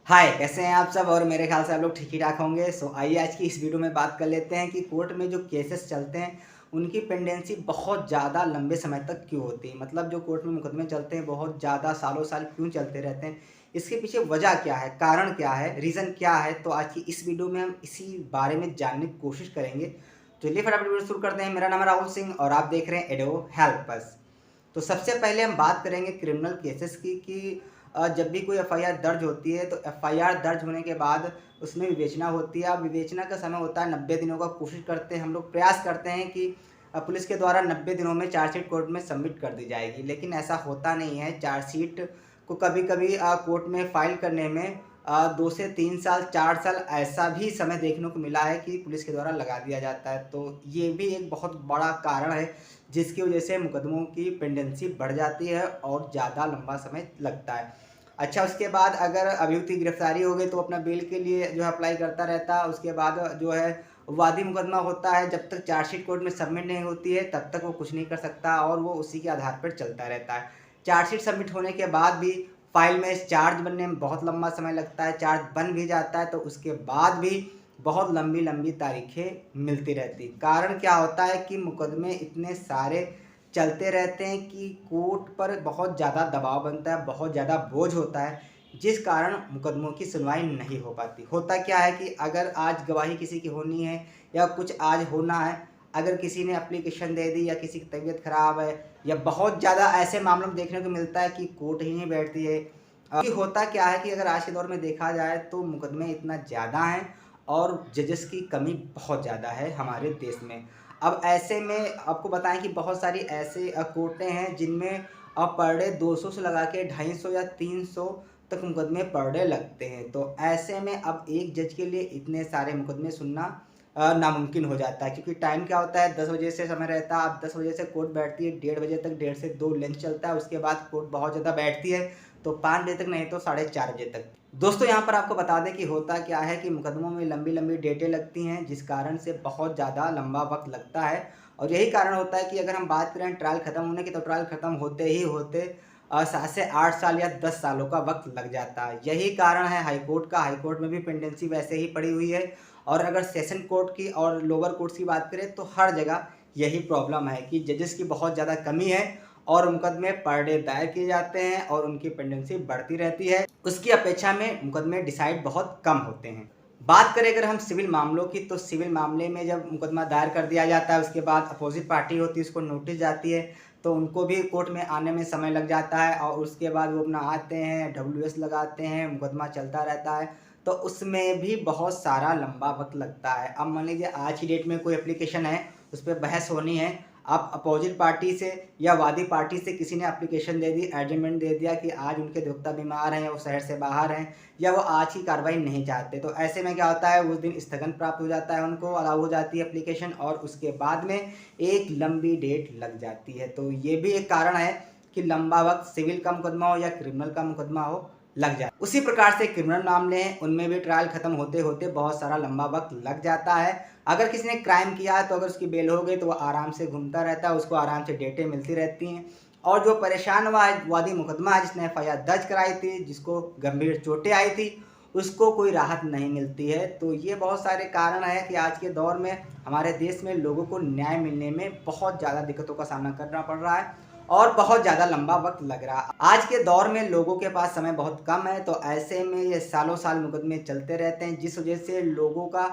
हाय, कैसे हैं आप सब? और मेरे ख्याल से आप लोग ठीक ही ठाक होंगे। आइए आज की इस वीडियो में बात कर लेते हैं कि कोर्ट में जो केसेस चलते हैं उनकी पेंडेंसी बहुत ज़्यादा लंबे समय तक क्यों होती है। मतलब जो कोर्ट में मुकदमे चलते हैं बहुत ज़्यादा सालों साल क्यों चलते रहते हैं, इसके पीछे वजह क्या है, कारण क्या है, रीज़न क्या है। तो आज की इस वीडियो में हम इसी बारे में जानने की कोशिश करेंगे। तो चलिए फटाफट वीडियो शुरू करते हैं। मेरा नाम है राहुल सिंह और आप देख रहे हैं एडो हेल्प अस। तो सबसे पहले हम बात करेंगे क्रिमिनल केसेस की कि जब भी कोई एफआईआर दर्ज होती है तो एफआईआर दर्ज होने के बाद उसमें विवेचना होती है। अब विवेचना का समय होता है 90 दिनों का। कोशिश करते हैं हम लोग, प्रयास करते हैं कि पुलिस के द्वारा 90 दिनों में चार्जशीट कोर्ट में सबमिट कर दी जाएगी, लेकिन ऐसा होता नहीं है। चार्जशीट को कभी कभी कोर्ट में फाइल करने में 2 से 3 साल 4 साल ऐसा भी समय देखने को मिला है कि पुलिस के द्वारा लगा दिया जाता है। तो ये भी एक बहुत बड़ा कारण है जिसकी वजह से मुकदमों की पेंडेंसी बढ़ जाती है और ज़्यादा लंबा समय लगता है। अच्छा, उसके बाद अगर अभियुक्त की गिरफ्तारी हो गई तो अपना बेल के लिए जो है अप्लाई करता रहता है। उसके बाद जो है वादी मुकदमा होता है। जब तक चार्जशीट कोर्ट में सबमिट नहीं होती है तब तक वो कुछ नहीं कर सकता और वो उसी के आधार पर चलता रहता है। चार्जशीट सबमिट होने के बाद भी फाइल में चार्ज बनने में बहुत लंबा समय लगता है। चार्ज बन भी जाता है तो उसके बाद भी बहुत लंबी लंबी तारीखें मिलती रहती। कारण क्या होता है कि मुकदमे इतने सारे चलते रहते हैं कि कोर्ट पर बहुत ज़्यादा दबाव बनता है, बहुत ज़्यादा बोझ होता है, जिस कारण मुकदमों की सुनवाई नहीं हो पाती। होता क्या है कि अगर आज गवाही किसी की होनी है या कुछ आज होना है, अगर किसी ने एप्लीकेशन दे दी या किसी की तबीयत खराब है या बहुत ज़्यादा ऐसे मामलों में देखने को मिलता है कि कोर्ट ही नहीं बैठती है। कि होता क्या है कि अगर आज के दौर में देखा जाए तो मुकदमे इतना ज़्यादा हैं और जजेस की कमी बहुत ज़्यादा है हमारे देश में। अब ऐसे में आपको बताएं कि बहुत सारी ऐसे कोर्टें हैं जिनमें पर डे 200 से लगा के 250 या 300 तक मुकदमे पर डे लगते हैं। तो ऐसे में अब एक जज के लिए इतने सारे मुकदमे सुनना नामुमकिन हो जाता है, क्योंकि टाइम क्या होता है, 10 बजे से समय रहता है। अब 10 बजे से कोर्ट बैठती है 1:30 बजे तक, 1:30 से 2 लंच चलता है। उसके बाद कोर्ट बहुत ज़्यादा बैठती है तो 5 बजे तक, नहीं तो 4:30 बजे तक। दोस्तों यहाँ पर आपको बता दें कि होता क्या है कि मुकदमों में लंबी लंबी डेटें लगती हैं, जिस कारण से बहुत ज़्यादा लंबा वक्त लगता है। और यही कारण होता है कि अगर हम बात करें ट्रायल ख़त्म होने की, तो ट्रायल ख़त्म होते ही होते 7 से 8 साल या 10 सालों का वक्त लग जाता है। यही कारण है हाईकोर्ट का। हाईकोर्ट में भी पेंडेंसी वैसे ही पड़ी हुई है। और अगर सेशन कोर्ट की और लोअर कोर्ट्स की बात करें तो हर जगह यही प्रॉब्लम है कि जजेस की बहुत ज़्यादा कमी है और मुकदमे पर डे दायर किए जाते हैं और उनकी पेंडेंसी बढ़ती रहती है। उसकी अपेक्षा में मुकदमे डिसाइड बहुत कम होते हैं। बात करें अगर हम सिविल मामलों की, तो सिविल मामले में जब मुकदमा दायर कर दिया जाता है उसके बाद अपोजिट पार्टी होती है, उसको नोटिस जाती है, तो उनको भी कोर्ट में आने में समय लग जाता है। और उसके बाद वो अपना आते हैं, डब्ल्यूएस लगाते हैं, मुकदमा चलता रहता है, तो उसमें भी बहुत सारा लंबा वक्त लगता है। अब मान लीजिए आज की डेट में कोई एप्लीकेशन है, उस पर बहस होनी है। आप अपोजिट पार्टी से या वादी पार्टी से किसी ने एप्लीकेशन दे दी, एडजमेंट दे दिया कि आज उनके अधिवक्ता बीमार हैं या वो शहर से बाहर हैं या वो आज की कार्रवाई नहीं चाहते, तो ऐसे में क्या होता है, उस दिन स्थगन प्राप्त हो जाता है, उनको अलाउ हो जाती है एप्लीकेशन और उसके बाद में एक लंबी डेट लग जाती है। तो ये भी एक कारण है कि लंबा वक्त सिविल का मुकदमा हो या क्रिमिनल का मुकदमा हो लग जाए। उसी प्रकार से क्रिमिनल मामले हैं, उनमें भी ट्रायल खत्म होते होते बहुत सारा लंबा वक्त लग जाता है। अगर किसी ने क्राइम किया है तो अगर उसकी बेल हो गई तो वो आराम से घूमता रहता है, उसको आराम से डेटें मिलती रहती हैं। और जो परेशान हुआ है, वादी मुकदमा है, जिसने एफआईआर दर्ज कराई थी, जिसको गंभीर चोटें आई थी, उसको कोई राहत नहीं मिलती है। तो ये बहुत सारे कारण हैं कि आज के दौर में हमारे देश में लोगों को न्याय मिलने में बहुत ज़्यादा दिक्कतों का सामना करना पड़ रहा है और बहुत ज़्यादा लंबा वक्त लग रहा है। आज के दौर में लोगों के पास समय बहुत कम है, तो ऐसे में ये सालों साल मुकदमे चलते रहते हैं, जिस वजह से लोगों का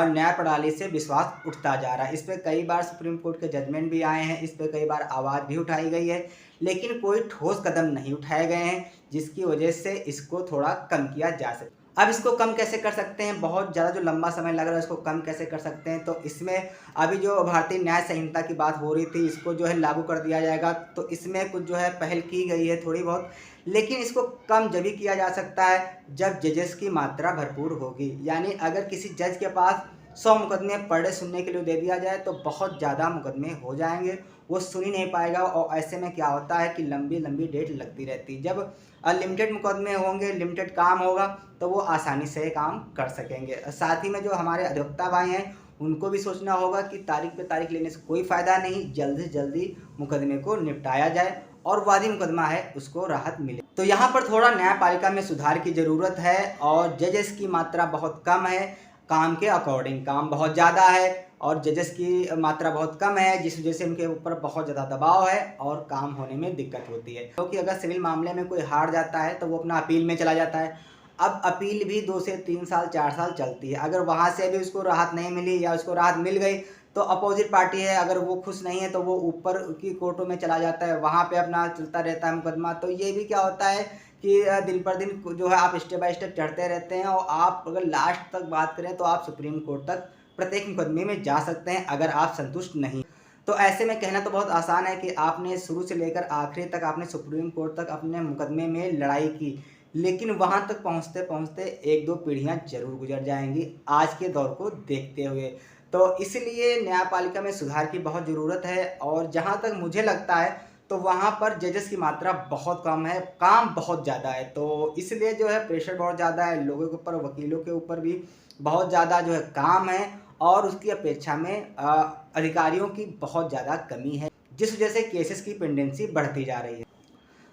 न्याय प्रणाली से विश्वास उठता जा रहा है। इस पर कई बार सुप्रीम कोर्ट के जजमेंट भी आए हैं, इस पर कई बार आवाज़ भी उठाई गई है, लेकिन कोई ठोस कदम नहीं उठाए गए हैं जिसकी वजह से इसको थोड़ा कम किया जा सके। अब इसको कम कैसे कर सकते हैं, बहुत ज़्यादा जो लंबा समय लग रहा है इसको कम कैसे कर सकते हैं, तो इसमें अभी जो भारतीय न्याय संहिता की बात हो रही थी, इसको जो है लागू कर दिया जाएगा। तो इसमें कुछ जो है पहल की गई है थोड़ी बहुत, लेकिन इसको कम जब भी किया जा सकता है जब जजेस की मात्रा भरपूर होगी। यानी अगर किसी जज के पास 100 मुकदमे पर डे सुनने के लिए दे दिया जाए तो बहुत ज़्यादा मुकदमे हो जाएंगे, वो सुन ही नहीं पाएगा। और ऐसे में क्या होता है कि लंबी लंबी डेट लगती रहती है। जब लिमिटेड मुकदमे होंगे, लिमिटेड काम होगा, तो वो आसानी से काम कर सकेंगे। साथ ही में जो हमारे अधिवक्ता भाई हैं उनको भी सोचना होगा कि तारीख पे तारीख लेने से कोई फ़ायदा नहीं, जल्द से जल्दी मुकदमे को निपटाया जाए और वादी मुकदमा है उसको राहत मिले। तो यहाँ पर थोड़ा न्यायपालिका में सुधार की ज़रूरत है और जजेस की मात्रा बहुत कम है। काम के अकॉर्डिंग काम बहुत ज़्यादा है और जजेस की मात्रा बहुत कम है, जिस वजह से उनके ऊपर बहुत ज़्यादा दबाव है और काम होने में दिक्कत होती है। क्योंकि अगर सिविल मामले में कोई हार जाता है तो वो अपना अपील में चला जाता है। अब अपील भी 2 से 3 साल 4 साल चलती है। अगर वहाँ से भी उसको राहत नहीं मिली या उसको राहत मिल गई तो अपोजिट पार्टी है, अगर वो खुश नहीं है तो वो ऊपर की कोर्टों में चला जाता है, वहाँ पे अपना चलता रहता है मुकदमा। तो ये भी क्या होता है कि दिन पर दिन जो है आप स्टेप बाय स्टेप चढ़ते रहते हैं और आप अगर लास्ट तक बात करें तो आप सुप्रीम कोर्ट तक प्रत्येक मुकदमे में जा सकते हैं अगर आप संतुष्ट नहीं। तो ऐसे में कहना तो बहुत आसान है कि आपने शुरू से लेकर आखिरी तक आपने सुप्रीम कोर्ट तक अपने मुकदमे में लड़ाई की, लेकिन वहाँ तक पहुँचते पहुँचते 1-2 पीढ़ियाँ ज़रूर गुजर जाएंगी आज के दौर को देखते हुए। तो इसलिए न्यायपालिका में सुधार की बहुत ज़रूरत है और जहाँ तक मुझे लगता है तो वहाँ पर जजेस की मात्रा बहुत कम है, काम बहुत ज़्यादा है। तो इसलिए जो है प्रेशर बहुत ज़्यादा है लोगों के ऊपर, वकीलों के ऊपर भी बहुत ज़्यादा जो है काम है और उसकी अपेक्षा में अधिकारियों की बहुत ज़्यादा कमी है, जिस वजह से केसेस की पेंडेंसी बढ़ती जा रही है।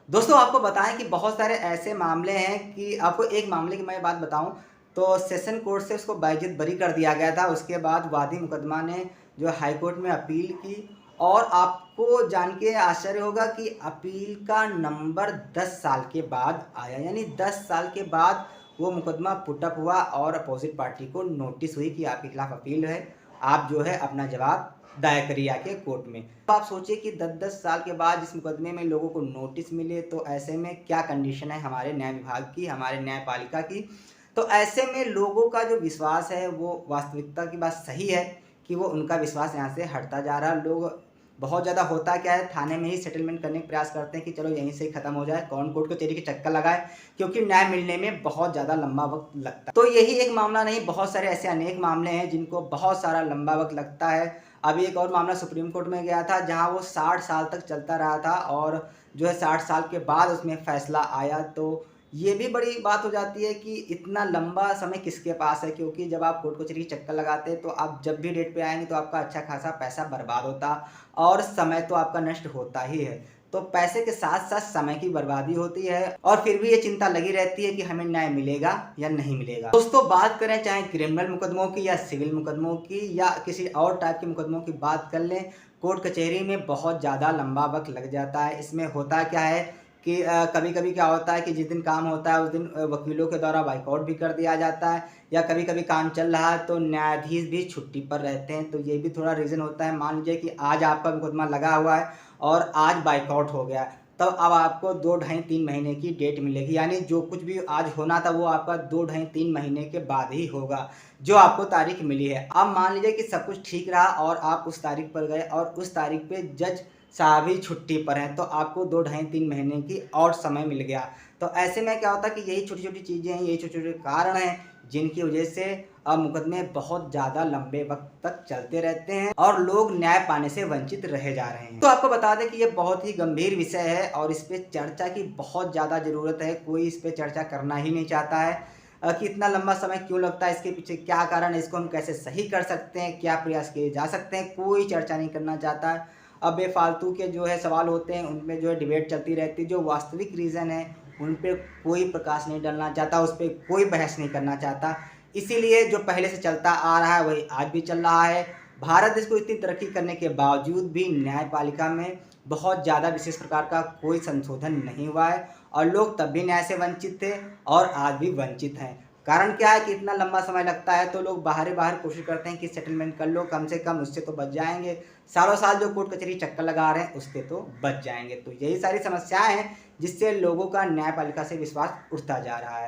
दोस्तों आपको बताएं कि बहुत सारे ऐसे मामले हैं कि आपको एक मामले की मैं बात बताऊं तो सेशन कोर्ट से उसको बाइज्जत बरी कर दिया गया था। उसके बाद वादी मुकदमा ने जो हाई कोर्ट में अपील की और आपको जान के आश्चर्य होगा कि अपील का नंबर 10 साल के बाद आया, यानी 10 साल के बाद वो मुकदमा पुटअप हुआ और अपोजिट पार्टी को नोटिस हुई कि आपके खिलाफ अपील है, आप जो है अपना जवाब दायर करिए आके कोर्ट में। तो आप सोचिए कि 10-10 साल के बाद इस मुकदमे में लोगों को नोटिस मिले तो ऐसे में क्या कंडीशन है हमारे न्याय विभाग की, हमारे न्यायपालिका की। तो ऐसे में लोगों का जो विश्वास है वो वास्तविकता की बात सही है कि वो उनका विश्वास यहाँ से हटता जा रहा है। लोग बहुत ज़्यादा होता क्या है, थाने में ही सेटलमेंट करने का प्रयास करते हैं कि चलो यहीं से ही ख़त्म हो जाए, कौन कोर्ट कचहरी के चक्कर लगाए, क्योंकि न्याय मिलने में बहुत ज़्यादा लंबा वक्त लगता है। तो यही एक मामला नहीं, बहुत सारे ऐसे अनेक मामले हैं जिनको बहुत सारा लंबा वक्त लगता है। अभी एक और मामला सुप्रीम कोर्ट में गया था जहाँ वो 60 साल तक चलता रहा था और जो है 60 साल के बाद उसमें फैसला आया। तो ये भी बड़ी बात हो जाती है कि इतना लंबा समय किसके पास है, क्योंकि जब आप कोर्ट कचहरी चक्कर लगाते हैं तो आप जब भी डेट पे आएंगे तो आपका अच्छा खासा पैसा बर्बाद होता और समय तो आपका नष्ट होता ही है। तो पैसे के साथ साथ समय की बर्बादी होती है और फिर भी ये चिंता लगी रहती है कि हमें न्याय मिलेगा या नहीं मिलेगा। दोस्तों बात करें चाहे क्रिमिनल मुकदमों की या सिविल मुकदमों की या किसी और टाइप के मुकदमों की बात कर लें, कोर्ट कचहरी में बहुत ज़्यादा लंबा वक्त लग जाता है। इसमें होता क्या है कि कभी कभी क्या होता है कि जिस दिन काम होता है उस दिन वकीलों के द्वारा बाइकआउट भी कर दिया जाता है, या कभी कभी काम चल रहा है तो न्यायाधीश भी छुट्टी पर रहते हैं। तो ये भी थोड़ा रीज़न होता है। मान लीजिए कि आज आपका मुकदमा लगा हुआ है और आज बाइकआउट हो गया, तब अब आपको 2-2.5-3 महीने की डेट मिलेगी, यानी जो कुछ भी आज होना था वो आपका 2-2.5-3 महीने के बाद ही होगा जो आपको तारीख मिली है। अब मान लीजिए कि सब कुछ ठीक रहा और आप उस तारीख पर गए और उस तारीख पे जज साहब ही छुट्टी पर हैं, तो आपको 2-2.5-3 महीने की और समय मिल गया। तो ऐसे में क्या होता है कि यही छोटी छोटी चीज़ें हैं, यही छोटे छोटे कारण हैं जिनकी वजह से मुकदमे बहुत ज़्यादा लंबे वक्त तक चलते रहते हैं और लोग न्याय पाने से वंचित रहे जा रहे हैं। तो आपको बता दें कि ये बहुत ही गंभीर विषय है और इस पर चर्चा की बहुत ज़्यादा ज़रूरत है। कोई इस पर चर्चा करना ही नहीं चाहता है कि इतना लंबा समय क्यों लगता है, इसके पीछे क्या कारण है, इसको हम कैसे सही कर सकते हैं, क्या प्रयास किए जा सकते हैं, कोई चर्चा नहीं करना चाहता है। अब बेफालतू के जो है सवाल होते हैं उनमें जो है डिबेट चलती रहती है। जो वास्तविक रीज़न है उन पे कोई प्रकाश नहीं डालना चाहता, उस पर कोई बहस नहीं करना चाहता। इसीलिए जो पहले से चलता आ रहा है वही आज भी चल रहा है। भारत देश को इतनी तरक्की करने के बावजूद भी न्यायपालिका में बहुत ज़्यादा विशेष प्रकार का कोई संशोधन नहीं हुआ है और लोग तब भी न्याय से वंचित थे और आज भी वंचित हैं। कारण क्या है कि इतना लंबा समय लगता है तो लोग बाहर कोशिश करते हैं कि सेटलमेंट कर लो, कम से कम उससे तो बच जाएंगे। सालों साल जो कोर्ट कचहरी चक्कर लगा रहे हैं उससे तो बच जाएंगे। तो यही सारी समस्याएं हैं जिससे लोगों का न्यायपालिका से विश्वास उठता जा रहा है।